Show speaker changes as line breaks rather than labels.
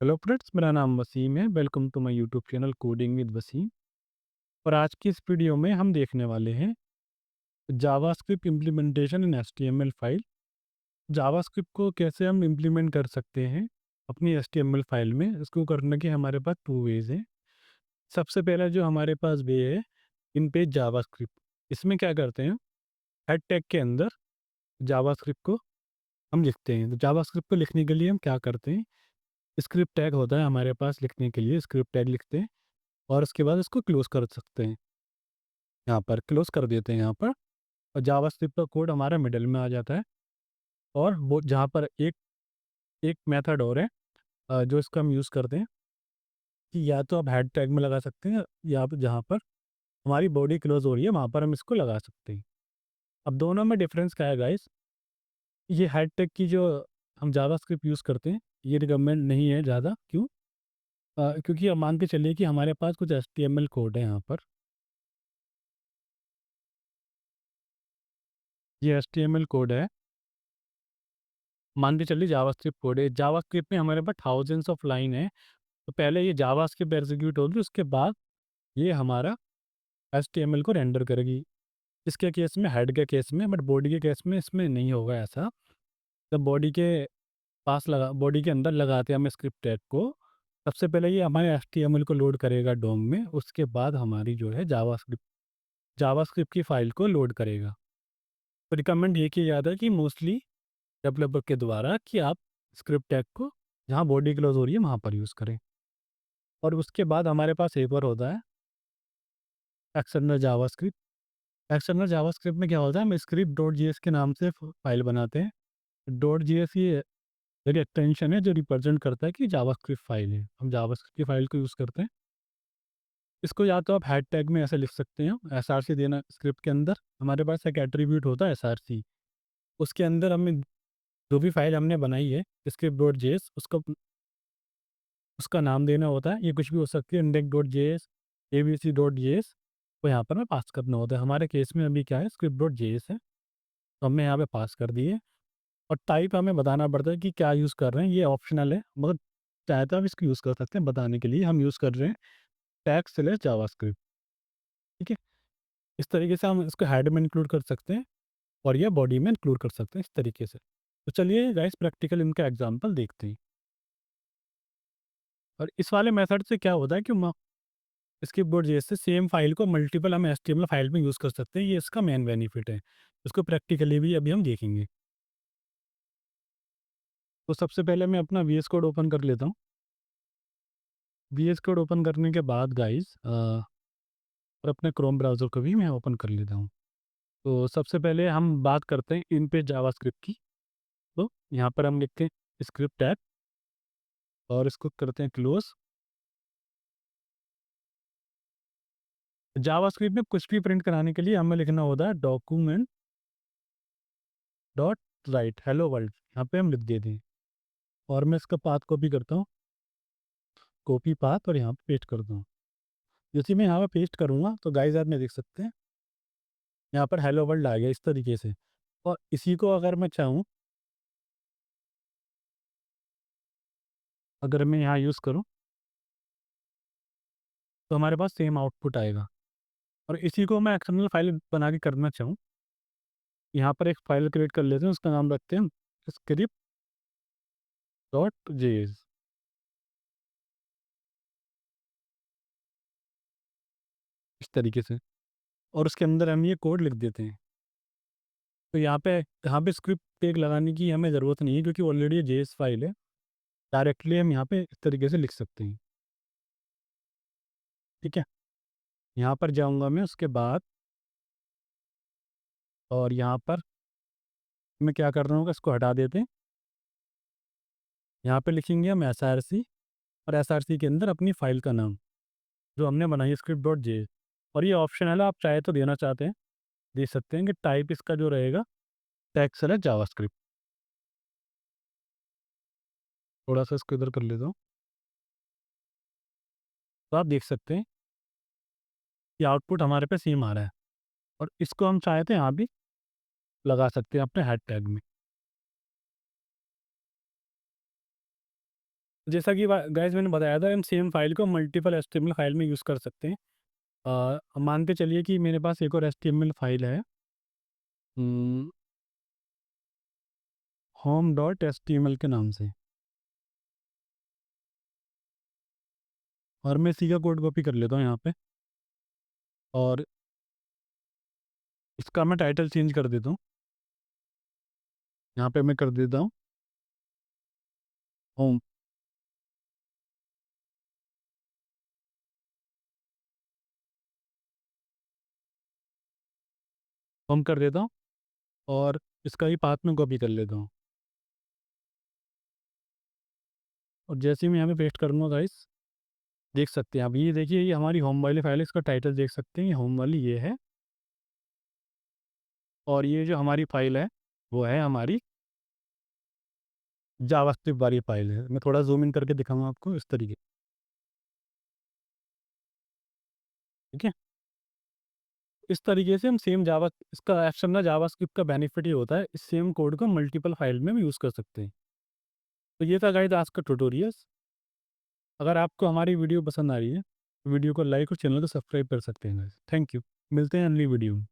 Hello friends, मेरा नाम वसीम है। Welcome to my YouTube channel coding with Wasim. और आज की इस वीडियो में हम देखने वाले हैं जावास्क्रिप्ट इम्प्लीमेंटेशन इन एचटीएमएल फाइल। जावास्क्रिप्ट को कैसे हम इम्प्लीमेंट कर सकते हैं अपनी एचटीएमएल फाइल में। इसको करने के हमारे पास टू वेज हैं। सबसे पहला जो हमारे पास वे है इन पेज जावास्क्रिप्ट। इसमें क्या करते हैं, हेड टैग के अंदर जावास्क्रिप्ट को हम लिखते हैं। तो जावास्क्रिप्ट को लिखने के लिए हम क्या करते हैं, स्क्रिप्ट टैग होता है हमारे पास लिखने के लिए, स्क्रिप्ट टैग लिखते हैं और उसके बाद इसको क्लोज कर सकते हैं। यहाँ पर क्लोज कर देते हैं यहाँ पर, और जावास्क्रिप्ट का कोड हमारा मिडल में आ जाता है। और वो जहाँ पर एक एक मेथड और है जो इसका हम यूज़ करते हैं कि या तो आप हेड टैग में लगा सकते हैं या आप जहाँ पर हमारी बॉडी क्लोज हो रही है वहाँ पर हम इसको लगा सकते हैं। अब दोनों में डिफरेंस क्या है गाइस, ये हेड टैग की जो हम जावास्क्रिप्ट यूज़ करते हैं ये रिकमेंड नहीं है ज़्यादा। क्यों? क्योंकि अब मान के चलिए कि हमारे पास कुछ एचटीएमएल कोड है यहाँ पर। ये एचटीएमएल कोड है, मान के चलिए जावास्क्रिप्ट कोड है। जावास्क्रिप्ट में हमारे पास थाउजेंड्स ऑफ लाइन है। तो पहले ये जावास्क्रिप्ट एग्जीक्यूट होगी, उसके बाद ये हमारा एचटीएमएल को रेंडर करेगी। इसके केस में, हेड के केस में, बट बॉडी के केस में इसमें नहीं होगा ऐसा। जब बॉडी के अंदर लगाते हैं हम स्क्रिप्ट टैग को, सबसे पहले ये हमारे एचटीएमएल को लोड करेगा डोम में, उसके बाद हमारी जो है जावास्क्रिप्ट की फाइल को लोड करेगा। तो रिकमेंड ये किया जाता है कि मोस्टली डेवलपर के द्वारा कि आप स्क्रिप्ट टैग को जहाँ बॉडी क्लोज हो रही है वहाँ पर यूज़ करें। और उसके बाद हमारे पास एक और होता है एक्सटर्नल जावास्क्रिप्ट। एक्सटर्नल जावास्क्रिप्ट में क्या होता है, हम स्क्रिप्ट डॉट जीएस के नाम से फाइल बनाते हैं। डॉट जीएस ये एक एक्सटेंशन है जो रिप्रेजेंट करता है कि जावास्क्रिप्ट फाइल है। हम जावास्क्रिप्ट की फाइल को यूज़ करते हैं। इसको या तो आप हेड टैग में ऐसे लिख सकते हैं, एसआरसी देना स्क्रिप्ट के अंदर। हमारे पास एक एट्रीब्यूट होता है एसआरसी, उसके अंदर हमें जो भी फाइल हमने बनाई है स्क्रिप्ट डॉट जेएस उसका नाम देना होता है। ये कुछ भी हो सकती है, index dot JS, ABC dot JS, को यहाँ पर हमें पास करना होता है। हमारे केस में अभी क्या है, स्क्रिप्ट डॉट जेएस है, तो हमने यहाँ पे पास कर दिए। और टाइप हमें बताना पड़ता है कि क्या यूज़ कर रहे हैं, ये ऑप्शनल है, मगर चाहे तो आप इसको यूज़ कर सकते हैं। बताने के लिए हम यूज़ कर रहे हैं टैग स्लैश जावास्क्रिप्ट। ठीक है, इस तरीके से हम इसको हेड में इंक्लूड कर सकते हैं और ये बॉडी में इंक्लूड कर सकते हैं इस तरीके से। तो चलिए गाइस प्रैक्टिकल इनका एग्जाम्पल देखते हैं। और इस वाले मेथड से क्या होता है कि स्क्रिप्ट डॉट जेएस से सेम फाइल को मल्टीपल हम एचटीएमएल फाइल में यूज़ कर सकते हैं। ये इसका मेन बेनिफिट है। इसको प्रैक्टिकली भी अभी हम देखेंगे। तो सबसे पहले मैं अपना वीएस कोड ओपन कर लेता हूँ। वीएस कोड ओपन करने के बाद गाइस और अपने क्रोम ब्राउज़र को भी मैं ओपन कर लेता हूँ। तो सबसे पहले हम बात करते हैं इन पेज जावास्क्रिप्ट की। तो यहाँ पर हम लिखते हैं स्क्रिप्ट टैग और इसको करते हैं क्लोज। जावास्क्रिप्ट में कुछ भी प्रिंट कराने के लिए हमें लिखना होता है document dot right hello world, यहाँ पे हम लिख देते हैं। और मैं इसका पाथ कॉपी करता हूँ, कॉपी पाथ, और यहाँ पे पेस्ट करता हूँ। जैसे मैं यहाँ पे पेस्ट करूँगा तो गाइस आप में देख सकते हैं यहाँ पर हेलो वर्ल्ड आ गया इस तरीके से। और इसी को अगर मैं चाहूँ, अगर मैं यहाँ यूज़ करूँ तो हमारे पास सेम आउटपुट आएगा। और इसी को मैं एक्सटर्नल फाइल बना के करना चाहूँ, यहाँ पर एक फाइल क्रिएट कर लेते हैं, उसका नाम रखते हैं स्क्रिप्ट डॉट जेएस, इस तरीके से। और उसके अंदर हम ये कोड लिख देते हैं। तो यहाँ पे स्क्रिप्ट टैग लगाने की हमें ज़रूरत नहीं है क्योंकि ऑलरेडी ये जेएस फाइल है। डायरेक्टली हम यहाँ पे इस तरीके से लिख सकते हैं। ठीक है, यहाँ पर जाऊँगा मैं उसके बाद, और यहाँ पर मैं क्या कर रहा हूँ, इसको हटा देते हैं। यहाँ पे लिखेंगे हम एसआरसी, और एसआरसी के अंदर अपनी फ़ाइल का नाम जो हमने बनाई है स्क्रिप्ट डॉट जेएस। और ये ऑप्शनल है, आप चाहे तो देना चाहते हैं दे सकते हैं कि टाइप इसका जो रहेगा टेक्स्ट है जावास्क्रिप्ट। थोड़ा सा इसको इधर कर लेता हूँ, तो आप देख सकते हैं कि आउटपुट हमारे पे सेम आ रहा है। और इसको हम चाहे तो यहाँ भी लगा सकते हैं अपने हेड टैग में। जैसा कि गाइस मैंने बताया था, हम सेम फाइल को मल्टीपल एचटीएमएल फाइल में यूज़ कर सकते हैं। मान के चलिए कि मेरे पास एक और एचटीएमएल फाइल है, होम डॉट एचटीएमएल के नाम से, और मैं इसी का कोड कॉपी कर लेता हूँ यहाँ पे, और इसका मैं टाइटल चेंज कर देता हूँ। यहाँ पे मैं कर देता हूँ होम। होम कर देता हूँ, और इसका ही पाथ में कॉपी कर लेता हूँ, और जैसे ही मैं यहाँ पे पेस्ट करूँगा गाइस, देख सकते हैं आप, ये देखिए ये हमारी होम वाली फाइल है, इसका टाइटल देख सकते हैं, ये होम वाली ये है, और ये जो हमारी फाइल है वो है हमारी जावास्क्रिप्ट वाली फाइल है। मैं थोड़ा ज़ूम इन करके दिखाऊँगा आपको इस तरीके, ठीक है? इस तरीके से हम सेम जावा, इसका एक्शन ना जावास्क्रिप्ट का बेनिफिट ये होता है, इस सेम कोड को मल्टीपल फाइल में हम यूज़ कर सकते हैं। तो ये था गाइस आज का ट्यूटोरियल्स। अगर आपको हमारी वीडियो पसंद आ रही है, तो वीडियो को लाइक और चैनल को सब्सक्राइब कर सकते हैं गाइस। Thank you. मिलते हैं अगली वीडियो में।